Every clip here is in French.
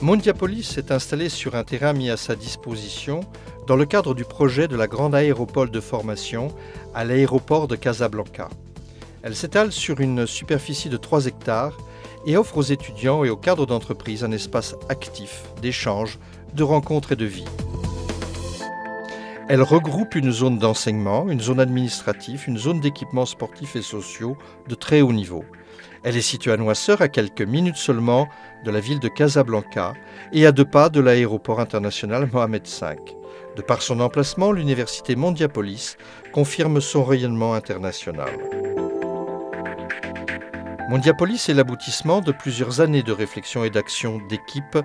Mondiapolis est installée sur un terrain mis à sa disposition dans le cadre du projet de la grande aéropole de formation à l'aéroport de Casablanca. Elle s'étale sur une superficie de 3 hectares et offre aux étudiants et aux cadres d'entreprise un espace actif d'échange, de rencontres et de vie. Elle regroupe une zone d'enseignement, une zone administrative, une zone d'équipements sportifs et sociaux de très haut niveau. Elle est située à Noisseur, à quelques minutes seulement de la ville de Casablanca et à 2 pas de l'aéroport international Mohamed V. De par son emplacement, l'université Mondiapolis confirme son rayonnement international. Mondiapolis est l'aboutissement de plusieurs années de réflexion et d'action d'équipe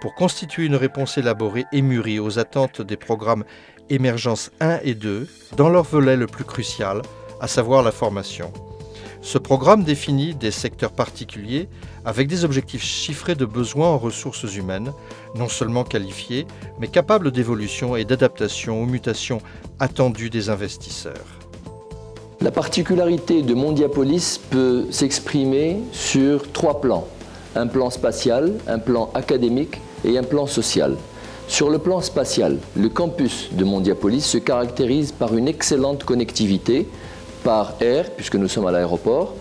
pour constituer une réponse élaborée et mûrie aux attentes des programmes Émergence 1 et 2 dans leur volet le plus crucial, à savoir la formation. Ce programme définit des secteurs particuliers avec des objectifs chiffrés de besoins en ressources humaines, non seulement qualifiées, mais capables d'évolution et d'adaptation aux mutations attendues des investisseurs. La particularité de Mondiapolis peut s'exprimer sur 3 plans. Un plan spatial, un plan académique et un plan social. Sur le plan spatial, le campus de Mondiapolis se caractérise par une excellente connectivité, par air, puisque nous sommes à l'aéroport,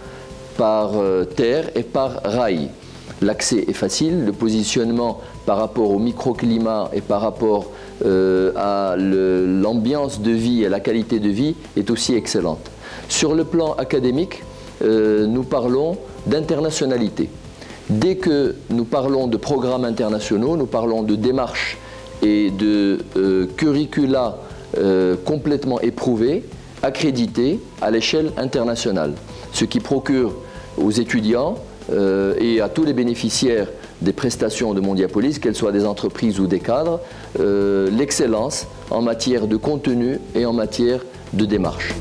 par terre et par rail. L'accès est facile, le positionnement par rapport au microclimat et par rapport à l'ambiance de vie et la qualité de vie est aussi excellente. Sur le plan académique, nous parlons d'internationalité. Dès que nous parlons de programmes internationaux, nous parlons de démarches et de curricula complètement éprouvés, accrédités à l'échelle internationale. Ce qui procure aux étudiants et à tous les bénéficiaires des prestations de Mondiapolis, qu'elles soient des entreprises ou des cadres, l'excellence en matière de contenu et en matière de démarche.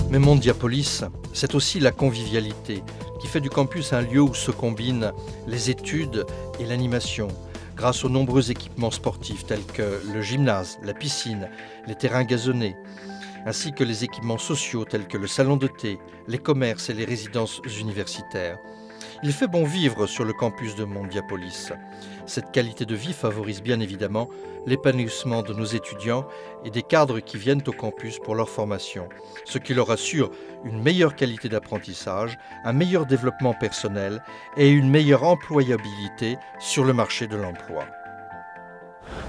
Mais Mondiapolis, c'est aussi la convivialité qui fait du campus un lieu où se combinent les études et l'animation, grâce aux nombreux équipements sportifs tels que le gymnase, la piscine, les terrains gazonnés, ainsi que les équipements sociaux tels que le salon de thé, les commerces et les résidences universitaires. Il fait bon vivre sur le campus de Mondiapolis. Cette qualité de vie favorise bien évidemment l'épanouissement de nos étudiants et des cadres qui viennent au campus pour leur formation, ce qui leur assure une meilleure qualité d'apprentissage, un meilleur développement personnel et une meilleure employabilité sur le marché de l'emploi.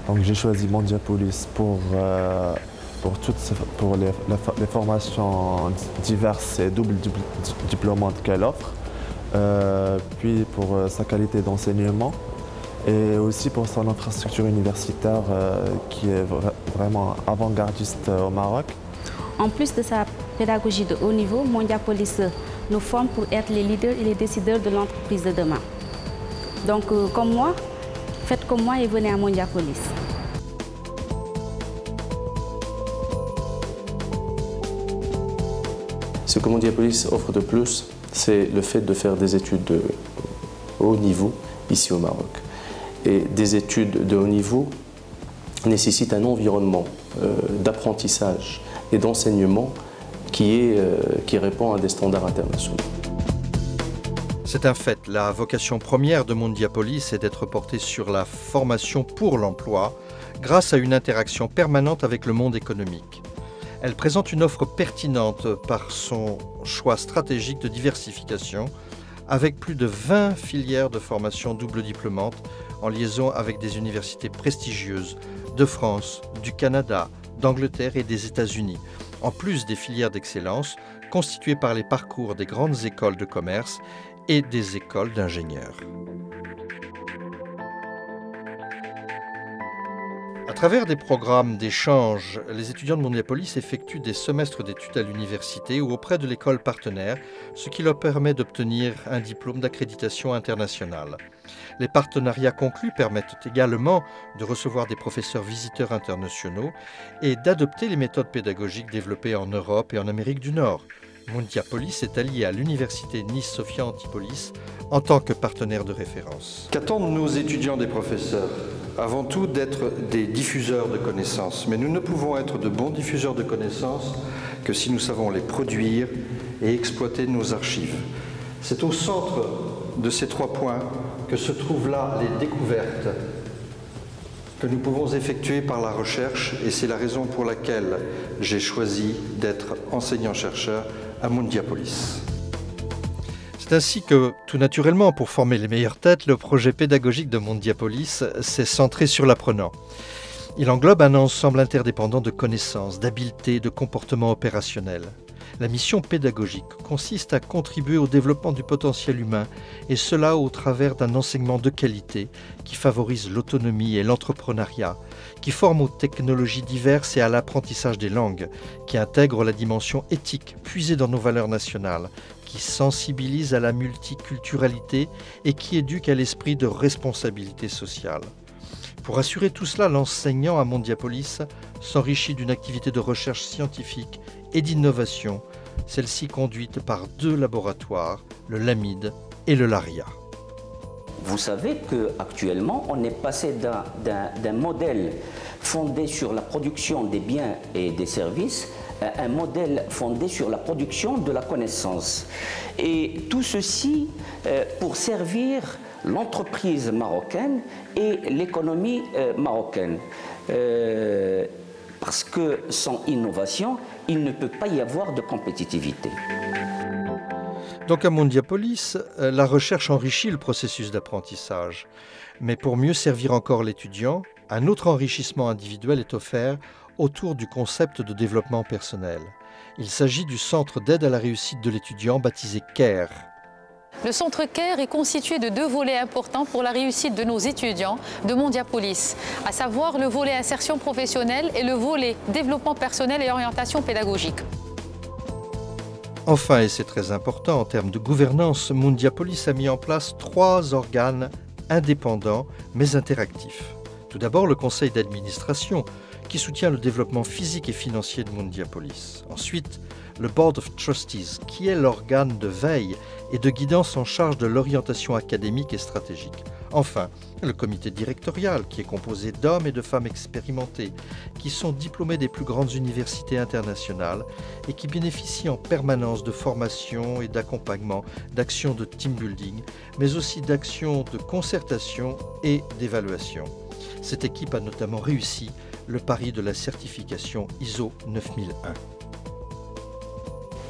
Donc j'ai choisi Mondiapolis pour les formations diverses et double diplômantes qu'elle offre, puis pour sa qualité d'enseignement et aussi pour son infrastructure universitaire qui est vraiment avant-gardiste au Maroc. En plus de sa pédagogie de haut niveau, Mondiapolis nous forme pour être les leaders et les décideurs de l'entreprise de demain. Donc comme moi, faites comme moi et venez à Mondiapolis. Ce que Mondiapolis offre de plus, c'est le fait de faire des études de haut niveau ici au Maroc. Et des études de haut niveau nécessitent un environnement d'apprentissage et d'enseignement qui répond à des standards internationaux. C'est un fait, la vocation première de Mondiapolis est d'être portée sur la formation pour l'emploi grâce à une interaction permanente avec le monde économique. Elle présente une offre pertinente par son choix stratégique de diversification avec plus de 20 filières de formation double diplômante en liaison avec des universités prestigieuses de France, du Canada, d'Angleterre et des États-Unis, en plus des filières d'excellence constituées par les parcours des grandes écoles de commerce et des écoles d'ingénieurs. À travers des programmes d'échange, les étudiants de Mondiapolis effectuent des semestres d'études à l'université ou auprès de l'école partenaire, ce qui leur permet d'obtenir un diplôme d'accréditation internationale. Les partenariats conclus permettent également de recevoir des professeurs visiteurs internationaux et d'adopter les méthodes pédagogiques développées en Europe et en Amérique du Nord. Mondiapolis est allié à l'université Nice-Sophia Antipolis en tant que partenaire de référence. Qu'attendent nos étudiants des professeurs ? Avant tout d'être des diffuseurs de connaissances, mais nous ne pouvons être de bons diffuseurs de connaissances que si nous savons les produire et exploiter nos archives. C'est au centre de ces 3 points que se trouvent là les découvertes que nous pouvons effectuer par la recherche, et c'est la raison pour laquelle j'ai choisi d'être enseignant-chercheur à Mondiapolis. C'est ainsi que, tout naturellement, pour former les meilleures têtes, le projet pédagogique de Mondiapolis s'est centré sur l'apprenant. Il englobe un ensemble interdépendant de connaissances, d'habiletés, de comportements opérationnels. La mission pédagogique consiste à contribuer au développement du potentiel humain, et cela au travers d'un enseignement de qualité qui favorise l'autonomie et l'entrepreneuriat, qui forme aux technologies diverses et à l'apprentissage des langues, qui intègre la dimension éthique puisée dans nos valeurs nationales, qui sensibilise à la multiculturalité et qui éduque à l'esprit de responsabilité sociale. Pour assurer tout cela, l'enseignant à Mondiapolis s'enrichit d'une activité de recherche scientifique et d'innovation, celle-ci conduite par 2 laboratoires, le LAMID et le LARIA. Vous savez qu'actuellement, on est passé d'un modèle fondé sur la production des biens et des services à un modèle fondé sur la production de la connaissance. Et tout ceci pour servir l'entreprise marocaine et l'économie marocaine. Parce que sans innovation, il ne peut pas y avoir de compétitivité. Donc à Mondiapolis, la recherche enrichit le processus d'apprentissage. Mais pour mieux servir encore l'étudiant, un autre enrichissement individuel est offert autour du concept de développement personnel. Il s'agit du centre d'aide à la réussite de l'étudiant baptisé CARE. Le centre CARE est constitué de 2 volets importants pour la réussite de nos étudiants de Mondiapolis, à savoir le volet insertion professionnelle et le volet développement personnel et orientation pédagogique. Enfin, et c'est très important en termes de gouvernance, Mondiapolis a mis en place 3 organes indépendants mais interactifs. Tout d'abord, le conseil d'administration qui soutient le développement physique et financier de Mondiapolis. Ensuite, le Board of Trustees, qui est l'organe de veille et de guidance en charge de l'orientation académique et stratégique. Enfin, le comité directorial, qui est composé d'hommes et de femmes expérimentés, qui sont diplômés des plus grandes universités internationales et qui bénéficient en permanence de formation et d'accompagnement, d'actions de team building, mais aussi d'actions de concertation et d'évaluation. Cette équipe a notamment réussi le pari de la certification ISO 9001.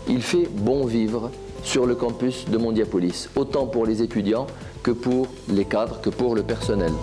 Il fait bon vivre sur le campus de Mondiapolis, autant pour les étudiants que pour les cadres, que pour le personnel.